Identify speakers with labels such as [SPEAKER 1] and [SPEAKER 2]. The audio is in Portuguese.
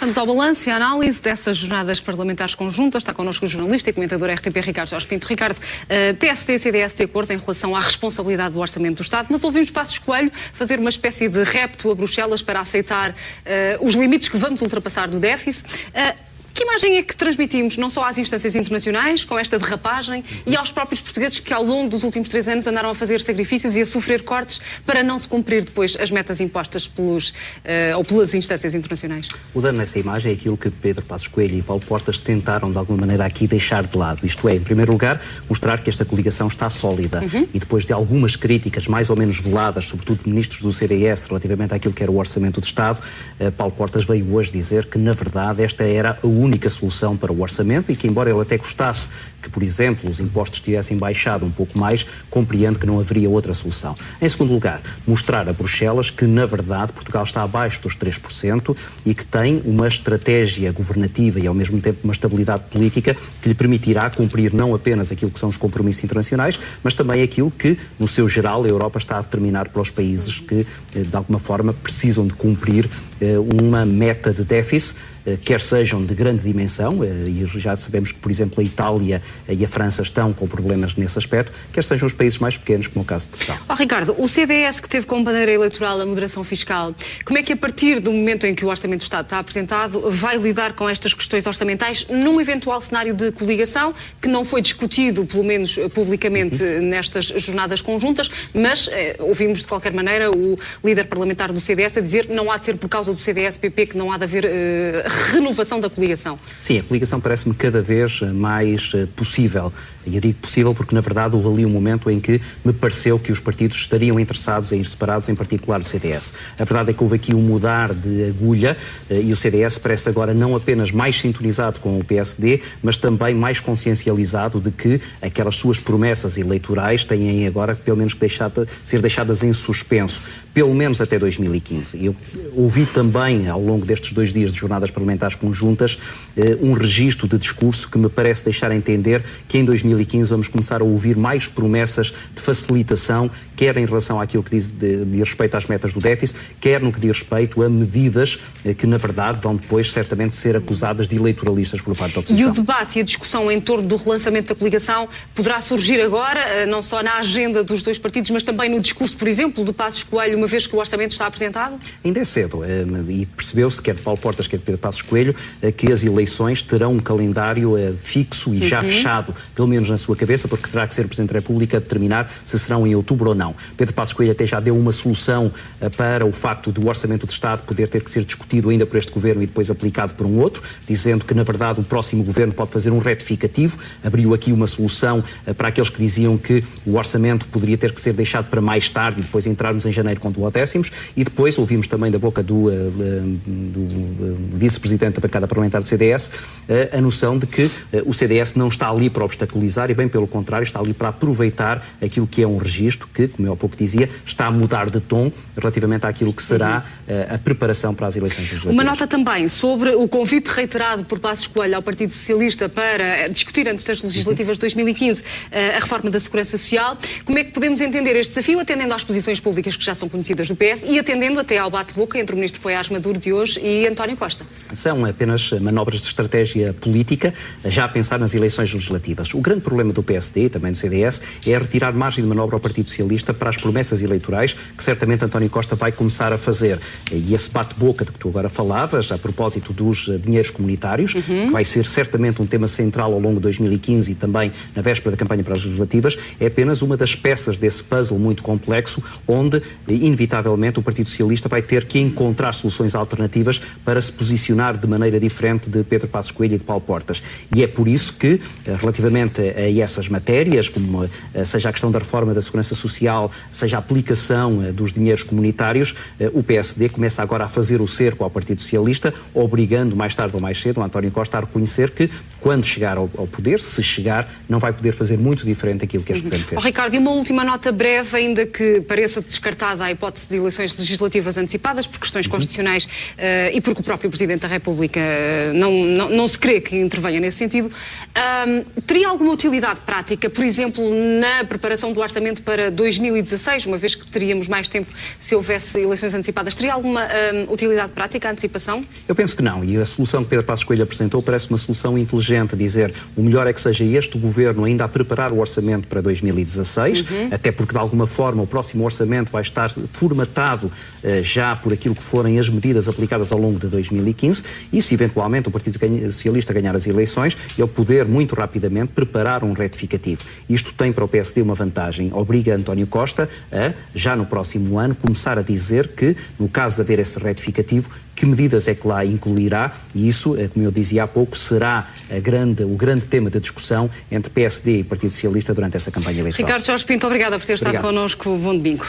[SPEAKER 1] Vamos ao balanço e à análise dessas jornadas parlamentares conjuntas. Está connosco o jornalista e comentador RTP Ricardo Jorge Pinto. Ricardo, PSD e CDS de acordo em relação à responsabilidade do Orçamento do Estado, mas ouvimos Passos Coelho fazer uma espécie de repto a Bruxelas para aceitar os limites que vamos ultrapassar do déficit. Que imagem é que transmitimos não só às instâncias internacionais, com esta derrapagem, e aos próprios portugueses que ao longo dos últimos 3 anos andaram a fazer sacrifícios e a sofrer cortes para não se cumprir depois as metas impostas pelas instâncias internacionais?
[SPEAKER 2] O dano nessa imagem é aquilo que Pedro Passos Coelho e Paulo Portas tentaram de alguma maneira aqui deixar de lado. Isto é, em primeiro lugar, mostrar que esta coligação está sólida e depois de algumas críticas mais ou menos veladas, sobretudo de ministros do CDS, relativamente àquilo que era o Orçamento de Estado, Paulo Portas veio hoje dizer que, na verdade, esta era a única solução para o orçamento e que, embora ele até gostasse que, por exemplo, os impostos tivessem baixado um pouco mais, compreende que não haveria outra solução. Em segundo lugar, mostrar a Bruxelas que, na verdade, Portugal está abaixo dos 3% e que tem uma estratégia governativa e, ao mesmo tempo, uma estabilidade política que lhe permitirá cumprir não apenas aquilo que são os compromissos internacionais, mas também aquilo que, no seu geral, a Europa está a determinar para os países que, de alguma forma, precisam de cumprir uma meta de déficit, quer sejam de grande dimensão, e já sabemos que, por exemplo, a Itália e a França estão com problemas nesse aspecto, quer sejam os países mais pequenos, como é o caso de Portugal.
[SPEAKER 1] Ricardo, o CDS que teve como bandeira eleitoral a moderação fiscal, como é que a partir do momento em que o Orçamento do Estado está apresentado, vai lidar com estas questões orçamentais num eventual cenário de coligação, que não foi discutido, pelo menos publicamente, nestas jornadas conjuntas, mas ouvimos de qualquer maneira o líder parlamentar do CDS a dizer que não há de ser por causa do CDS-PP que não há de haver renovação da coligação.
[SPEAKER 2] Sim, a coligação parece-me cada vez mais possível. E eu digo possível porque, na verdade, houve ali um momento em que me pareceu que os partidos estariam interessados em ir separados, em particular o CDS. A verdade é que houve aqui um mudar de agulha e o CDS parece agora não apenas mais sintonizado com o PSD, mas também mais consciencializado de que aquelas suas promessas eleitorais têm agora, pelo menos, que ser deixadas em suspenso, pelo menos até 2015. Eu ouvi também, ao longo destes 2 dias de jornadas parlamentares conjuntas, um registro de discurso que me parece deixar a entender que em 2015 vamos começar a ouvir mais promessas de facilitação, quer em relação àquilo que diz respeito às metas do déficit, quer no que diz respeito a medidas que, na verdade, vão depois certamente ser acusadas de eleitoralistas por parte da oposição.
[SPEAKER 1] E o debate e a discussão em torno do relançamento da coligação poderá surgir agora, não só na agenda dos 2 partidos, mas também no discurso, por exemplo, de Passos Coelho, uma vez que o orçamento está apresentado?
[SPEAKER 2] Ainda é cedo, e percebeu-se, quer de Paulo Portas, quer de Pedro Passos Coelho, que as eleições terão um calendário fixo e já fechado, pelo menos na sua cabeça, porque terá que ser o Presidente da República a determinar se serão em outubro ou não. Pedro Passos Coelho até já deu uma solução para o facto do Orçamento de Estado poder ter que ser discutido ainda por este Governo e depois aplicado por um outro, dizendo que, na verdade, o próximo Governo pode fazer um retificativo. Abriu aqui uma solução para aqueles que diziam que o Orçamento poderia ter que ser deixado para mais tarde e depois entrarmos em janeiro quando o votássemos. E depois ouvimos também da boca do Vice-Presidente da bancada parlamentar do CDS a noção de que o CDS não está ali para obstaculizar e, bem pelo contrário, está ali para aproveitar aquilo que é um registro que, como eu há pouco dizia, está a mudar de tom relativamente àquilo que será a preparação para as eleições legislativas.
[SPEAKER 1] Uma nota também sobre o convite reiterado por Passos Coelho ao Partido Socialista para discutir antes das legislativas de 2015 a reforma da Segurança Social. Como é que podemos entender este desafio, atendendo às posições públicas que já são conhecidas do PS e atendendo até ao bate-boca entre o Ministro Poiares Maduro de hoje e António Costa?
[SPEAKER 2] São apenas manobras de estratégia política, já a pensar nas eleições legislativas. O grande problema do PSD e também do CDS é retirar margem de manobra ao Partido Socialista para as promessas eleitorais que certamente António Costa vai começar a fazer. E esse bate-boca de que tu agora falavas, a propósito dos dinheiros comunitários, que vai ser certamente um tema central ao longo de 2015 e também na véspera da campanha para as legislativas, é apenas uma das peças desse puzzle muito complexo, onde, inevitavelmente, o Partido Socialista vai ter que encontrar soluções alternativas para se posicionar de maneira diferente de Pedro Passos Coelho e de Paulo Portas. E é por isso que, relativamente a essas matérias, como seja a questão da reforma da Segurança Social, seja a aplicação dos dinheiros comunitários, o PSD começa agora a fazer o cerco ao Partido Socialista, obrigando mais tarde ou mais cedo o António Costa a reconhecer que, quando chegar ao poder, se chegar, não vai poder fazer muito diferente daquilo que este governo fez.
[SPEAKER 1] Ricardo, e uma última nota breve, ainda que pareça descartada a hipótese de eleições legislativas antecipadas por questões constitucionais e porque o próprio Presidente Presidente da República não se crê que intervenha nesse sentido. Teria alguma utilidade prática, por exemplo, na preparação do orçamento para 2016, uma vez que teríamos mais tempo se houvesse eleições antecipadas? Teria alguma utilidade prática a antecipação?
[SPEAKER 2] Eu penso que não, e a solução que Pedro Passos Coelho apresentou parece uma solução inteligente, dizer o melhor é que seja este governo ainda a preparar o orçamento para 2016, até porque de alguma forma o próximo orçamento vai estar formatado já por aquilo que forem as medidas aplicadas ao longo de 2015, e se eventualmente o Partido Socialista ganhar as eleições, ele poder muito rapidamente preparar um retificativo. Isto tem para o PSD uma vantagem, obriga António Costa a, já no próximo ano, começar a dizer que, no caso de haver esse retificativo, que medidas é que lá incluirá, e isso, como eu dizia há pouco, será o grande tema de discussão entre PSD e Partido Socialista durante essa campanha eleitoral.
[SPEAKER 1] Ricardo Jorge Pinto, obrigada por ter estado connosco. Bom domingo.